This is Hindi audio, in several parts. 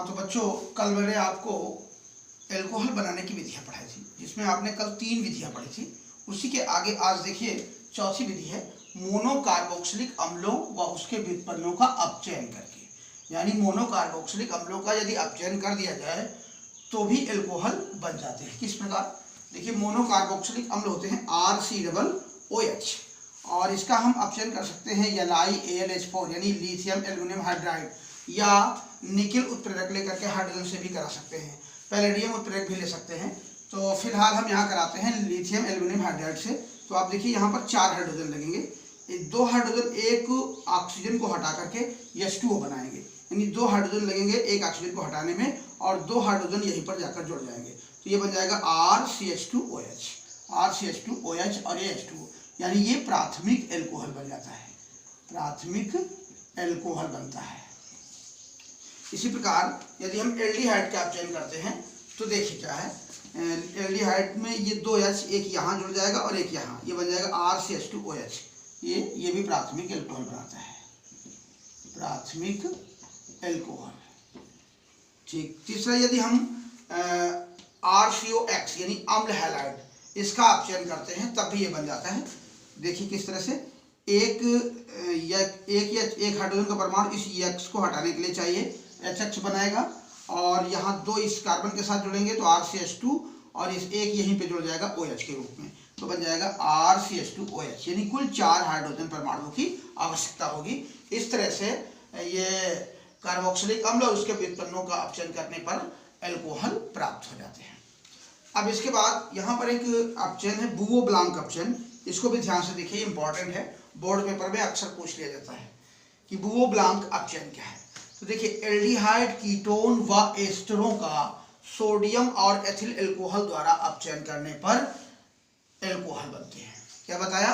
तो बच्चों कल मैंने आपको एल्कोहल बनाने की विधियाँ पढ़ाई थी, जिसमें आपने कल 3 विधियाँ पढ़ी थी। उसी के आगे आज देखिए चौथी विधि है मोनोकार्बोक्सिलिक अम्लों व उसके व्युत्पन्नों का अपचयन करके। यानी मोनोकार्बोक्सिलिक अम्लों का यदि अपचयन कर दिया जाए तो भी एल्कोहल बन जाते हैं। किस प्रकार? देखिए मोनोकार्बोक्सिलिक अम्ल होते हैं RCOOH और इसका हम अपचयन कर सकते हैं LiAlH4 यानी लिथियम एल्युमिनियम हाइड्राइड, या निकेल उत्प्रेरक लेकर के हाइड्रोजन से भी करा सकते हैं, पैलेडियम उत्प्रेरक भी ले सकते हैं। तो फिलहाल हम यहाँ कराते हैं लिथियम एल्युमिनियम हाइड्राइड से। तो आप देखिए यहाँ पर 4 हाइड्रोजन लगेंगे, 2 हाइड्रोजन एक ऑक्सीजन को हटा करके H2O बनाएंगे, यानी 2 हाइड्रोजन लगेंगे एक ऑक्सीजन को हटाने में और 2 हाइड्रोजन यहीं पर जाकर जुड़ जाएंगे। तो ये बन जाएगा RCH2OH और ये H2O, यानी ये प्राथमिक एल्कोहल बन जाता है, प्राथमिक एल्कोहल बनता है। इसी प्रकार यदि हम एल्डिहाइड का अपचयन करते हैं तो देखिए क्या है, एल्डिहाइड में ये 2 H एक यहाँ जुड़ जाएगा और एक यहाँ, ये बन जाएगा RCH2OH। ये भी प्राथमिक एल्कोहल बनाता है, प्राथमिक एल्कोहल। ठीक। तीसरा यदि हम RCOX यानी अम्ल हैलाइड, इसका अपचयन करते हैं तब भी ये बन जाता है। देखिए किस तरह से एक हाइड्रोजन का परमाणु इस X को हटाने के लिए चाहिए, HX बनाएगा और यहाँ 2 इस कार्बन के साथ जुड़ेंगे तो RCH2 और इस एक यहीं पे जुड़ जाएगा OH के रूप में, तो बन जाएगा RCH2OH, यानी कुल 4 हाइड्रोजन परमाणुओं की आवश्यकता होगी। इस तरह से ये कार्बोक्सिलिक अम्ल और उसके व्युत्पन्नों का अपचयन करने पर एल्कोहल प्राप्त हो जाते हैं। अब इसके बाद यहाँ पर एक अपचयन है बुओ ब्लांक अपचयन, इसको भी ध्यान से देखिए, इंपॉर्टेंट है, बोर्ड पेपर में अक्सर पूछ लिया जाता है कि बुओ ब्लांक अपचयन क्या है। तो देखिए एल्डिहाइड कीटोन व एस्टरों का सोडियम और एथिल एल्कोहल द्वारा अपचयन करने पर एल्कोहल बनते हैं। क्या बताया?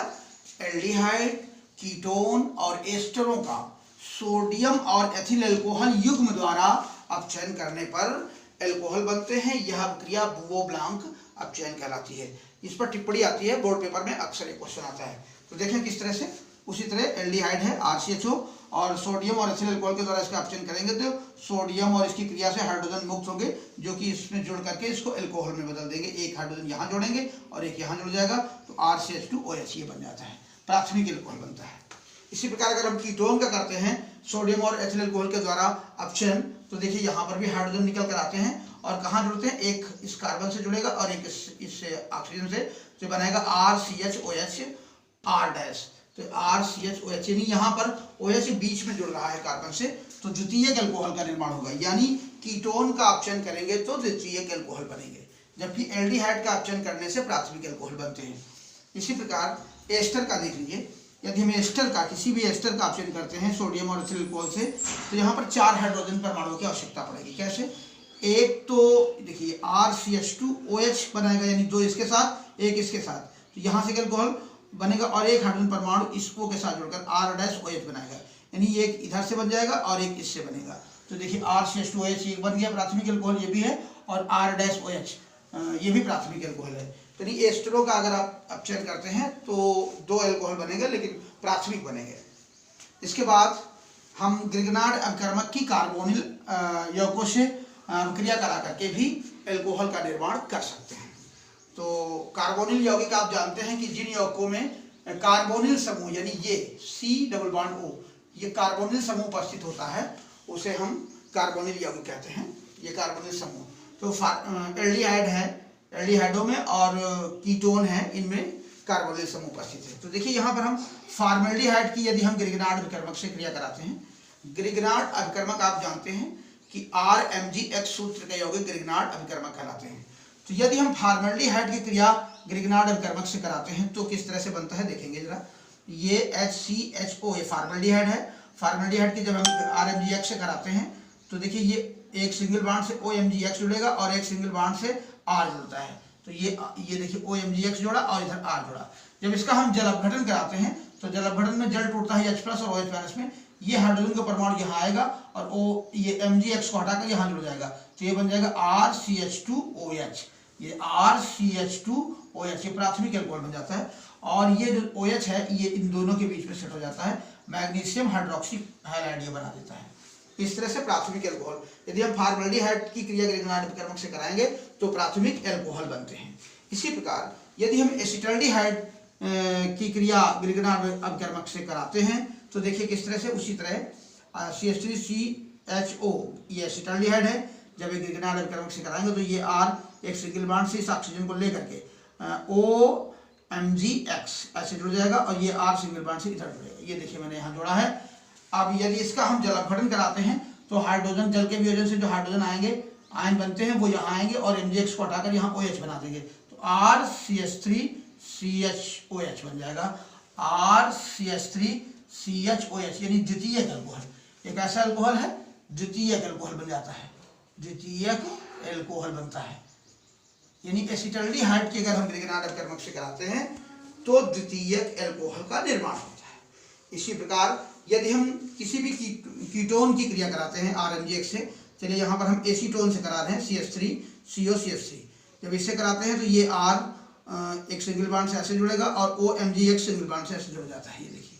एल्डिहाइड कीटोन और एस्टरों का सोडियम और एथिल एल्कोहल युग्म द्वारा अपचयन करने पर एल्कोहल बनते हैं। यह क्रिया बुओ ब्लांक अपचयन कहलाती है। इस पर टिप्पणी आती है, बोर्ड पेपर में अक्सर एक क्वेश्चन आता है। तो देखें किस तरह से, उसी तरह एल्डिहाइड है RCHO और सोडियम और एथिल अल्कोहल के द्वारा इसका अपचयन करेंगे तो सोडियम और इसकी क्रिया से हाइड्रोजन मुक्त होंगे, जो कि इसमें जुड़ करके इसको एल्कोहल में बदल देंगे। एक हाइड्रोजन यहाँ जोड़ेंगे और एक यहाँ जुड़ जाएगा तो RCH2OH ये बन जाता है, प्राथमिक एल्कोहल बनता है। इसी प्रकार अगर हम कीटोन का करते हैं सोडियम और एथिल अल्कोहल के द्वारा अपचयन, तो देखिए यहाँ पर भी हाइड्रोजन निकल कर आते हैं और कहाँ जुड़ते हैं, एक इस कार्बन से जुड़ेगा और एक इस ऑक्सीजन से, तो बनेगा RCHOH R-। तो RCHOH यानी यहाँ पर OH बीच में जुड़ रहा है कार्बन से, तो द्वितीयक एल्कोहल का निर्माण होगा। यानी कीटोन का अपचयन करेंगे तो द्वितीयक एल्कोहल बनेंगे, जबकि एल्डिहाइड का अपचयन करने से प्राथमिक एल्कोहल बनते हैं। इसी प्रकार एस्टर का देख लीजिए, यदि हम एस्टर का किसी भी एस्टर का अपचयन करते हैं सोडियम और एथिल अल्कोहल से, तो यहाँ पर 4 हाइड्रोजन परमाणुओं की आवश्यकता पड़ेगी। कैसे? एक तो देखिए RCH2OH बनाएगा, यानी 2 इसके साथ एक इसके साथ, तो यहाँ से एल्कोहल बनेगा और एक हाइड्रोजन परमाणु इस O के साथ जुड़कर R-OH बनाएगा, यानी एक इधर से बन जाएगा और एक इससे बनेगा। तो देखिए RCH2OH एक बन गया, प्राथमिक एल्कोहल ये भी है, और R-OH ये भी प्राथमिक एल्कोहल है। तो नहीं एस्टरों का अगर आप अपचयन करते हैं तो 2 एल्कोहल बनेंगे लेकिन प्राथमिक बनेंगे। इसके बाद हम ग्रिग्नार्ड अपकर्मक की कार्बोनिल यौगिकों से क्रिया करा करके भी एल्कोहल का निर्माण कर सकते हैं। तो कार्बोनिल यौगिक आप जानते हैं कि जिन यौगिकों में कार्बोनिल समूह यानी ये C+O ये कार्बोनिल समूह उपस्थित होता है उसे हम कार्बोनिल यौगिक कहते हैं। ये कार्बोनिल समूह तो एल्डिहाइड है, एल्डिहाइडों में और कीटोन है, इनमें कार्बोनिल समूह उपस्थित है। तो देखिए यहाँ पर हम फॉर्मेल्डिहाइड की यदि हम ग्रिग्नार्ड अभिकर्मक से क्रिया कराते हैं, ग्रिग्नार्ड अभिकर्मक आप जानते हैं कि RMgX सूत्र के यौगिक ग्रिग्नार्ड अभिकर्मक कहलाते हैं। तो यदि हम फॉर्मेल्डिहाइड की क्रिया ग्रिग्नार्ड अभिकर्मक से कराते हैं तो किस तरह से बनता है देखेंगे जरा। ये HCHO ये फॉर्मेल्डिहाइड है, फॉर्मेल्डिहाइड की जब हम RMgX से कराते हैं तो देखिए ये एक सिंगल बॉन्ड से OMgX जुड़ेगा और एक सिंगल बॉन्ड से R जुड़ता है, तो ये देखिए OMgX जोड़ा और इधर R जोड़ा। जब इसका हम जल अपघटन कराते हैं तो जल अपघटन में जल टूटता है H+ और OH- में, ये हाइड्रोजन का परमाणु यहाँ आएगा और ये MgX को हटाकर यहाँ जुड़ जाएगा, तो ये बन जाएगा RCH2OH। ये RCH2OH ये प्राथमिक एल्कोहल बन जाता है और ये जो OH है ये इन दोनों के बीच में सेट हो जाता है, मैग्नीशियम हाइड्रोक्सी हैलाइड ये बना देता है। इस तरह से प्राथमिक अल्कोहल, यदि हम फॉर्मल्डिहाइड की क्रिया ग्रिगनार्ड अपकर्मक से कराएंगे तो प्राथमिक अल्कोहल बनते हैं। इसी प्रकार यदि हम एसिटल्डिहाइड की क्रिया ग्रिगनार्ड अपकर्मक से कराते हैं तो देखिए किस तरह से, उसी तरह CH3CHO ये एसिटल्डिहाइड है, जब एक ग्रिगनार्ड अपकर्मक से कराएंगे तो ये R एक सिंगल बॉन्ड से इस ऑक्सीजन को लेकर के OMgX ऐसे जुड़ जाएगा और ये R सिंगल बॉन्ड से इधर जुड़ेगा। ये देखिए मैंने यहाँ जोड़ा है। अब यदि इसका हम जल अपघटन कराते हैं तो हाइड्रोजन, जल के वियोजन से जो हाइड्रोजन आएंगे, आयन बनते हैं, वो यहाँ आएंगे और MgX को हटाकर यहाँ OH बना देंगे तो RCH3CHOH बन जाएगा। RCH3CHOH यानी द्वितीयक अल्कोहल। एक ऐसा अल्कोहल है द्वितीयक अल्कोहल बन जाता है, द्वितीयक अल्कोहल बनता है। यानी एसिटल्डिहाइड की अगर हम ग्रिगनार्ड अपकर्मक से कराते हैं तो द्वितीयक अल्कोहल का निर्माण होता है। इसी प्रकार यदि हम किसी भी कीटोन की क्रिया कराते हैं RMgX से, चलिए यहाँ पर हम एसीटोन से करा रहे हैं CH3COCH3, जब इससे कराते हैं तो ये R एक सिंगल बॉन्ड से ऐसे जुड़ेगा और OMgX सिंगल बॉन्ड से ऐसे जुड़ जाता है। ये देखिए।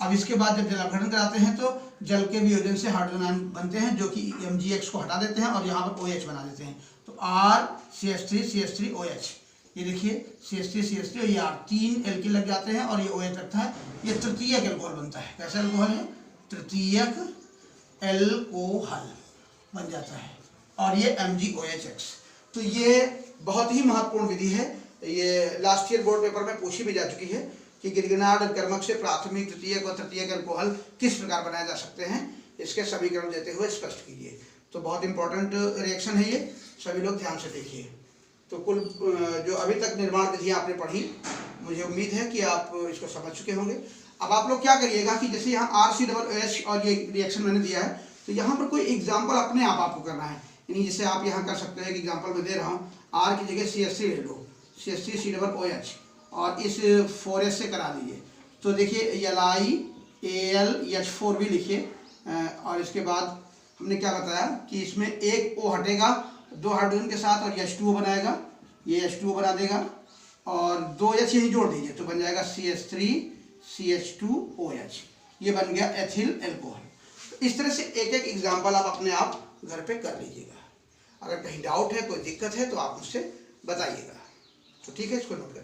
अब इसके बाद जब जल अपघटन कराते हैं तो जल के वियोजन से हाइड्रोजन आयन बनते हैं जो कि MgX को हटा देते हैं और यहाँ पर OH बना देते हैं तो RCH3CH3OH। ये देखिए CH3CH3 और ये R, 3 एल्किल लग जाते हैं और ये OH लगता है। ये तृतीयक अल्कोहल बनता है। कैसा अल्कोहल है? तृतीयक अल्कोहल बन जाता है और ये MgOHX। तो ये बहुत ही महत्वपूर्ण विधि है। ये लास्ट ईयर बोर्ड पेपर में पूछी भी जा चुकी है कि ग्रिगनार्ड अपकर्मक से प्राथमिक, द्वितीयक और तृतीयक अल्कोहल किस प्रकार बनाए जा सकते हैं, इसके समीकरण देते हुए स्पष्ट कीजिए। तो बहुत इंपॉर्टेंट रिएक्शन है ये, सभी लोग ध्यान से देखिए। तो कुल जो अभी तक निर्माण विधि आपने पढ़ी, मुझे उम्मीद है कि आप इसको समझ चुके होंगे। अब आप लोग क्या करिएगा कि जैसे यहाँ RCOH और ये रिएक्शन मैंने दिया है तो यहाँ पर कोई एग्जाम्पल अपने आप आपको करना है। यानी जैसे आप यहाँ कर सकते हैं कि एग्जाम्पल मैं दे रहा हूँ, R की जगह CH3 ले लो, CH3COOH और इस 4S से करा लीजिए। तो देखिए LiAlH4 भी लिखिए और इसके बाद हमने क्या बताया कि इसमें एक O हटेगा 2 हाइड्रोजन के साथ और H2O बनाएगा, ये H2O बना देगा और 2 H यहीं जोड़ दीजिए तो बन जाएगा CH3CH2OH। ये बन गया एथिल अल्कोहल। तो इस तरह से एक एक एग्जाम्पल आप अपने आप घर पे कर लीजिएगा। अगर कहीं डाउट है, कोई दिक्कत है तो आप मुझसे बताइएगा। तो ठीक है, इसको नोट करें।